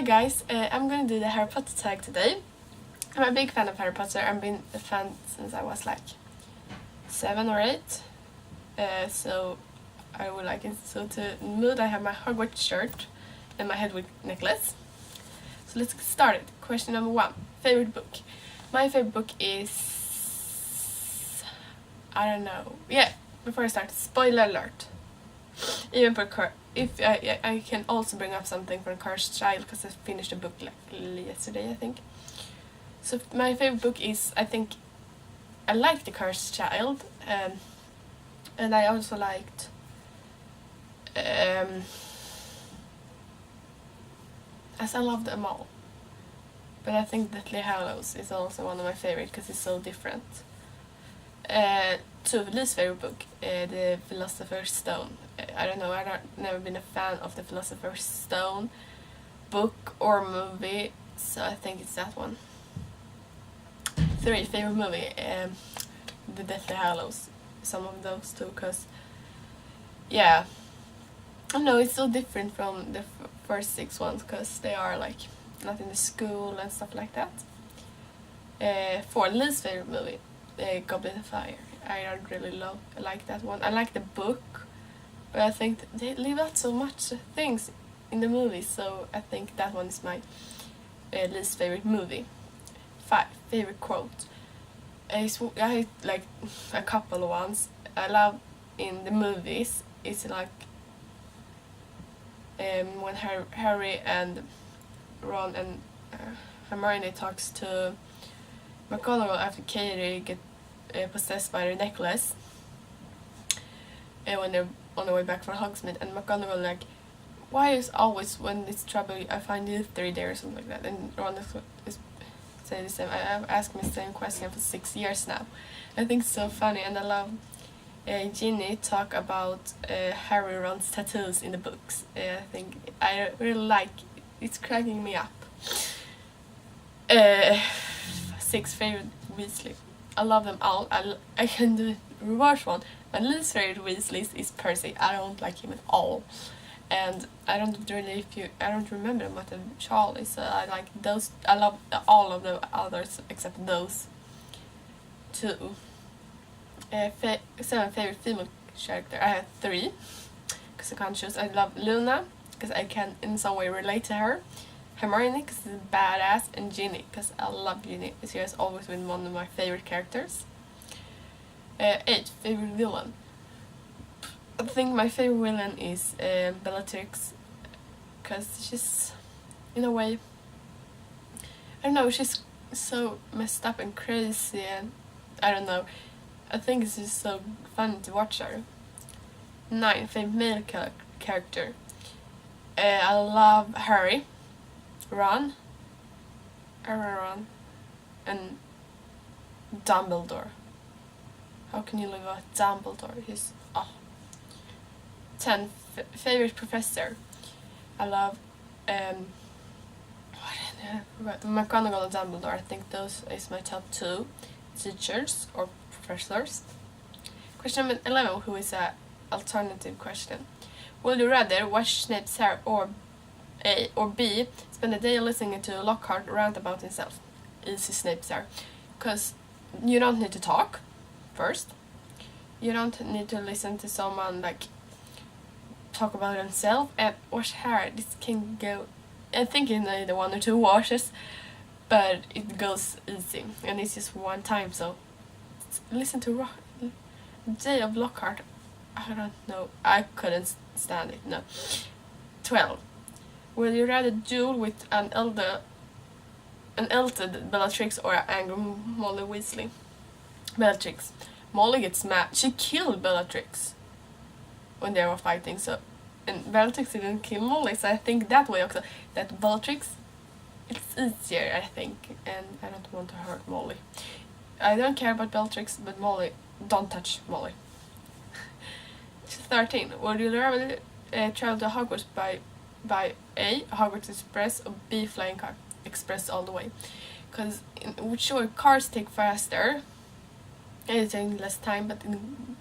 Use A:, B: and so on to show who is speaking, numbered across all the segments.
A: guys, I'm gonna do the Harry Potter tag today. I'm a big fan of Harry Potter. I've been a fan since I was like 7 or 8. So I would like it. So to mood, I have my Hogwarts shirt and my Hedwig necklace. So let's get started. Question number 1. Favorite book. My favorite book is... I don't know. Yeah, before I start, spoiler alert. Even for if I can also bring up something for Cursed Child because I finished the book like yesterday, I think. So my favorite book is, I think, I like The Cursed Child, and I also liked as I love them all. But I think Deathly Hallows is also one of my favorite because it's so different. So Lee's favorite book, The Philosopher's Stone. I don't know, I've never been a fan of The Philosopher's Stone book or movie, so I think it's that one. 3. Favorite movie, The Deathly Hallows. Some of those too, because, yeah, I don't know, it's so different from the first 6 ones, because they are like not in the school and stuff like that. 4. Lee's favorite movie, Goblet of Fire. I don't really like that one. I like the book, but I think they leave out so much things in the movie, so I think that one is my least favorite movie. 5. Favorite quote. I like a couple of ones. I love in the movies. It's like when Harry and Ron and Hermione talks to McGonagall after Katie get possessed by the necklace, and when they're on the way back from Hogsmeade, and McGonagall like, why is always when it's trouble I find you 3 there or something like that, and Ron is saying the same. I've asked me the same question for 6 years now. I think it's so funny, and I love Ginny talk about Harry Ron's tattoos in the books. I think I really like it's cracking me up. 6. Favorite Weasley. I love them all. I can do reverse one. My least favorite Weasley is Percy. I don't like him at all, and I don't remember much of Charlie. So I like those. I love all of the others except those 2. 7. Favorite female character. I have 3 because I can't choose. I love Luna because I can in some way relate to her. Hermione because she's badass, and Ginny because I love Ginny. She has always been one of my favorite characters. 8. Favorite villain. I think my favorite villain is Bellatrix, because she's, in a way, I don't know, she's so messed up and crazy, and I don't know, I think it's just so fun to watch her. 9. Favorite male character. I love Harry, Ron, and Dumbledore. How can you live out Dumbledore? He's 10. Favorite professor. I love McGonagall and Dumbledore. I think those is my top 2 teachers or professors. Question number 11, who is a alternative question. Would you rather watch Snape's hair or A or B spend a day listening to Lockhart rant about himself? Easy Snape's hair, because you don't need to talk first. You don't need to listen to someone like talk about himself, and wash hair. This can go, I think you need 1 or 2 washes, but it goes easy, and it's just one time. So listen to Day of Lockhart. I don't know, I couldn't stand it. No. 12. Would you rather duel with an elated Bellatrix or an angry Molly Weasley? Bellatrix. Molly gets mad. She killed Bellatrix when they were fighting, so, and Bellatrix didn't kill Molly, so I think that way also, that Bellatrix, it's easier, I think, and I don't want to hurt Molly. I don't care about Bellatrix, but Molly, don't touch Molly. 13. Would you rather travel to Hogwarts by A, Hogwarts Express, or B, flying car? Express all the way. Because sure, cars take faster, and it's taking less time, but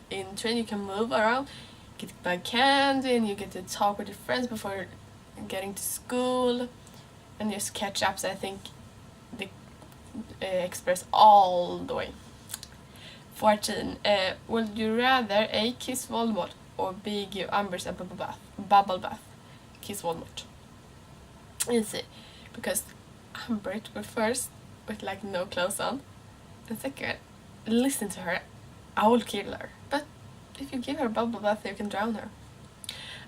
A: in train you can move around, get to buy candy, and you get to talk with your friends before getting to school. and just catch up. So I think the Express all the way. 14. Would you rather A. Kiss Voldemort or B. Give Umbridge a bubble bath? Kiss Voldemort. Easy, because Umbridge will first with like no clothes on, and second, listen to her, I will kill her. But if you give her a bubble bath, you can drown her.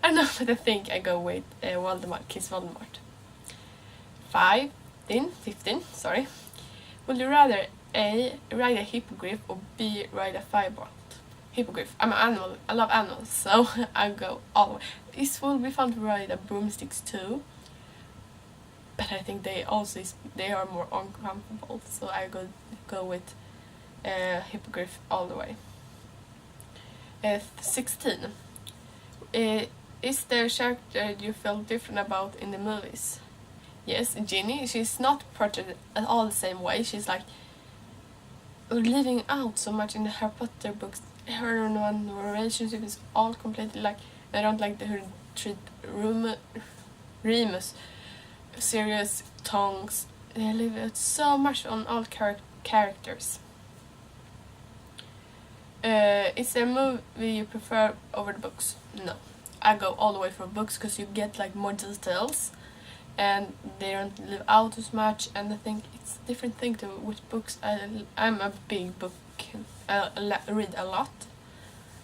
A: I don't know, but I think I go with Voldemort, Kiss Voldemort. 15, sorry. Would you rather A. Ride a Hippogriff or B. Ride a Firebolt? Hippogriff. I'm an animal. I love animals, so I go all the way. This will be fun to ride a broomsticks too, but I think they are more uncomfortable, so I go with Hippogriff all the way. 16. Is there a character you felt different about in the movies? Yes, Ginny. She's not portrayed at all the same way. She's like leaving out so much in the Harry Potter books. Her and one relationship is all completely like, I don't like her treat Remus serious tongues. They leave out so much on all characters. Is there a movie you prefer over the books? No. I go all the way for books because you get like more details and they don't live out as much, and I think it's a different thing to which books. I'm a big book, I read a lot,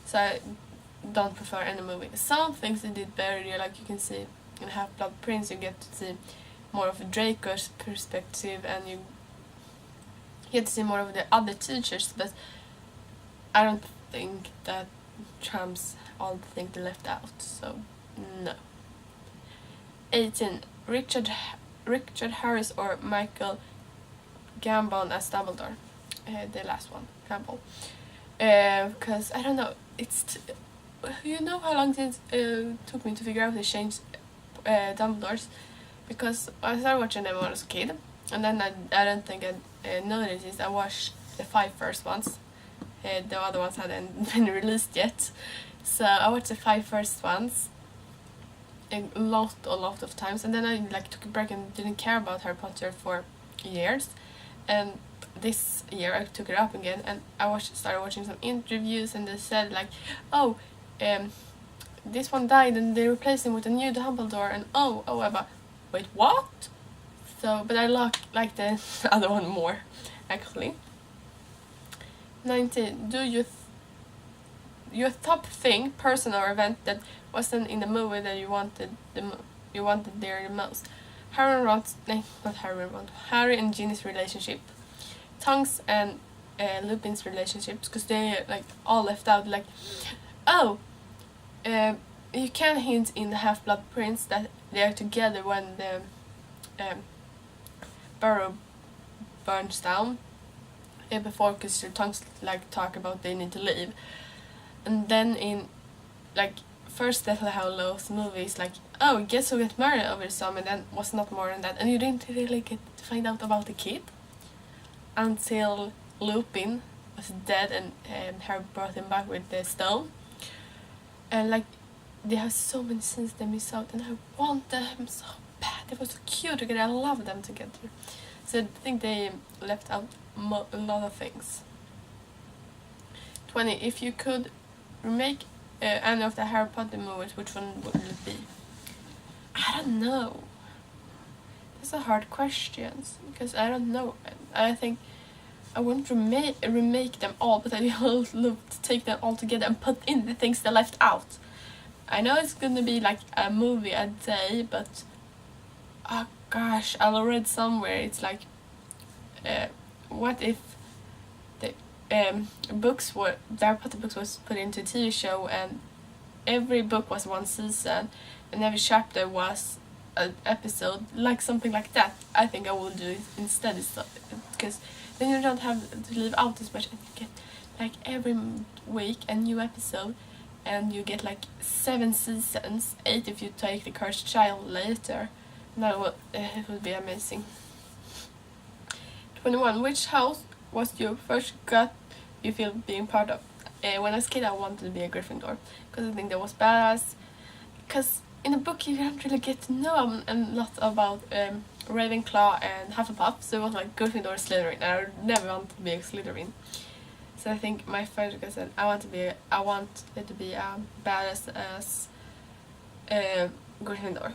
A: so I don't prefer any movie. Some things they did better, like you can see in Half-Blood Prince you get to see more of Draco's perspective and you get to see more of the other teachers, but I don't think that trumps all the things they left out, so no. 18. Richard Harris or Michael Gambon as Dumbledore? The last one, Gambon. Because I don't know, you know how long it took me to figure out the change Dumbledores, because I started watching them when I was a kid, and then I don't think I noticed it. I watched the 5 first ones. The other ones hadn't been released yet, so I watched the 5 first ones a lot of times, and then I like took a break and didn't care about Harry Potter for years, and this year I took it up again, and I started watching some interviews, and they said like, oh, this one died and they replaced him with a new Dumbledore, and oh, I thought, wait, what? So, but I like the other one more, actually. 19. Do your top thing, person or event that wasn't in the movie that you wanted there the most? Harry and Ginny's relationship, Tonks and Lupin's relationships, because they like all left out. Like, oh, you can hint in the Half-Blood Prince that they are together when the burrow burns down. Before, because their tongues like talk about they need to leave, and then in like first Deathly Hallows movies, like, oh, guess who got married over some, and then was not more than that, and you didn't really get to find out about the kid until Lupin was dead and Harry brought him back with the stone, and like they have so many scenes they miss out, and I want them so bad. They were so cute together. I love them together. So I think they left out a lot of things. 20. If you could remake any of the Harry Potter movies, which one would it be? I don't know. That's a hard question, because I don't know. I think I wouldn't remake them all, but I would love to take them all together and put in the things they left out. I know it's gonna be like a movie a day, but oh gosh, I read somewhere it's like, what if the Harry Potter books was put into a TV show, and every book was one season, and every chapter was an episode, like something like that. I think I will do it instead, because then you don't have to leave out as much, and you get like every week a new episode, and you get like 7 seasons, 8 if you take the Cursed Child later. No, it would be amazing. 21. Which house was your first gut you feel being part of? When I was a kid, I wanted to be a Gryffindor, because I think that was badass. Because in the book you don't really get to know a lot about Ravenclaw and Hufflepuff, so it was like Gryffindor, Slytherin, and I never wanted to be a Slytherin. So I think my first question, I want it to be a badass as Gryffindor.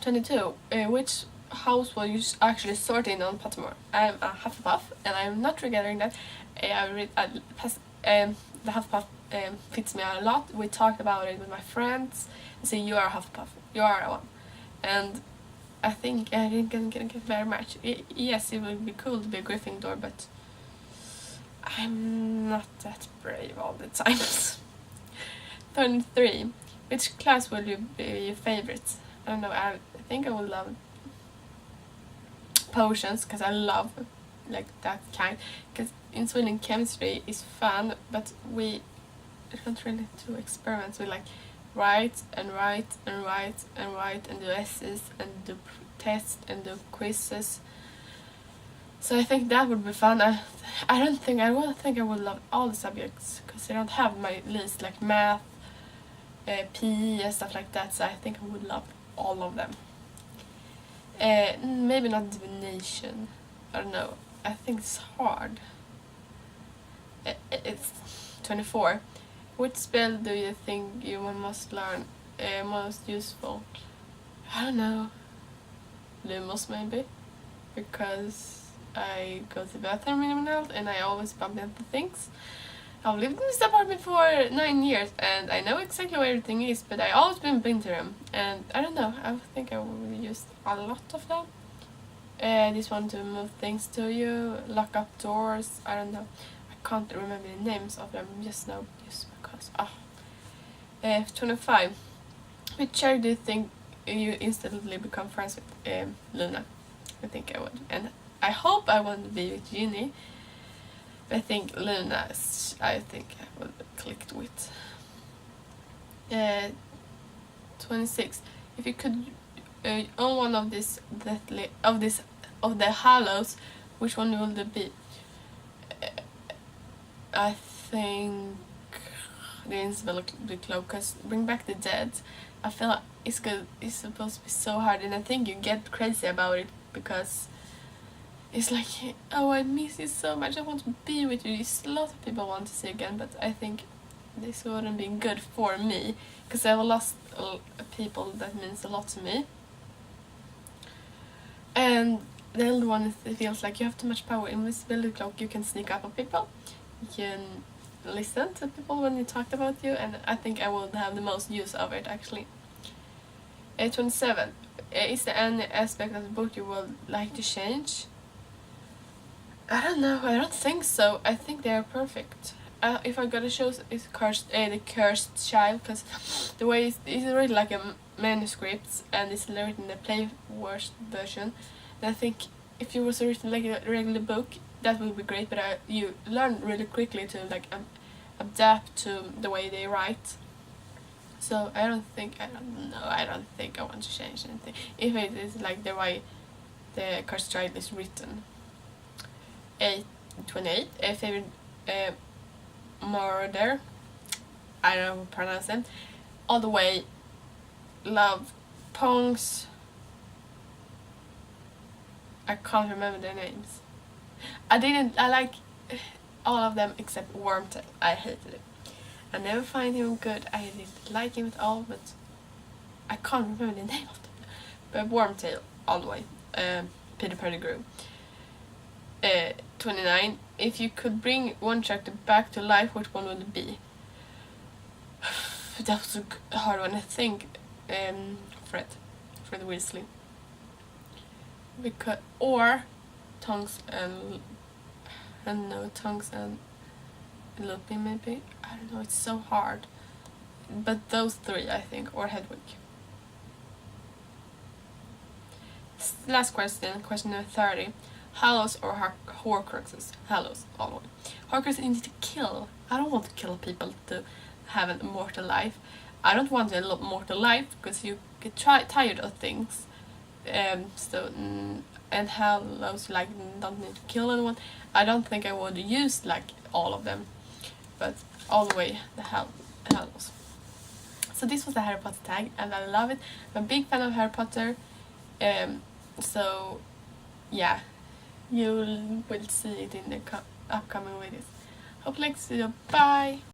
A: 22. Which house will you actually sort in on Pottermore? I'm a Hufflepuff, and I'm not regretting that. The Hufflepuff fits me a lot. We talked about it with my friends. So you are a Hufflepuff. You are one. And I think I didn't get very much. Yes, it would be cool to be a Gryffindor, but I'm not that brave all the times. 23. Which class will you be your favorite? I don't know. I think I would love potions, because I love like that kind. Because in Sweden chemistry is fun, but we don't really do experiments. We like write and do essays and do tests and do quizzes. So I think that would be fun. I don't think I would love all the subjects, because I don't have my list like math, PE and stuff like that. So I think I would love all of them. Maybe not divination. I don't know. I think it's hard. It's 24. Which spell do you think you must learn most useful? I don't know. Lumos maybe, because I go to the bathroom in and out and I always bump into things. I've lived in this apartment for 9 years and I know exactly where everything is, but I always been to them, and I don't know, I think I will use a lot of them. This one to move things to you, lock up doors, I don't know. I can't remember the names of them just now, just because. 25. Which character do you think you instantly become friends with? Luna. I think I would. And I hope I want to be with Ginny. But I think Luna, I think I would click with. 26. If you could own one of the Hallows, which one would it be? I think the Invisibility Cloak, because Bring Back the Dead, I feel like it's supposed to be so hard, and I think you get crazy about it because it's like, oh, I miss you so much, I want to be with you. It's a lot of people want to see again, but I think this wouldn't be good for me because I've lost people that means a lot to me. And the other one, it feels like you have too much power. Invisibility Cloak, you can sneak up on people, you can listen to people when they talk about you, and I think I would have the most use of it actually. 27. Is there any aspect of the book you would like to change? I don't know, I don't think so. I think they are perfect. If I gotta choose, it's the Cursed Child, because the way it's really like a manuscript and it's written in the play version. And I think if it was written like a regular book, that would be great, but you learn really quickly to like adapt to the way they write. So I don't think I want to change anything if it is like the way the Cursed Child is written. 28. A favorite murder, I don't know how to pronounce them. All the way love Tongs. I can't remember their names. I like all of them except Wormtail. I hated it. I never find him good. I didn't like him at all, but I can't remember the name of them. But Wormtail, all the way. Peter Pettigrew. 29. If you could bring one character back to life, which one would it be? That was a hard one, I think. Fred Weasley. Or Tonks and Lupin maybe. I don't know, it's so hard. But those three, I think, or Hedwig. Last question, question number 30. Hallows or Horcruxes? Hallows, all the way. Horcruxes you need to kill. I don't want to kill people to have an immortal life. I don't want an immortal life because you get tired of things. And Hallows, like, don't need to kill anyone. I don't think I would use like all of them, but all the way the Hallows. So this was the Harry Potter tag, and I love it. I'm a big fan of Harry Potter. So yeah, you will see it in the upcoming videos. Hope to see you. Bye!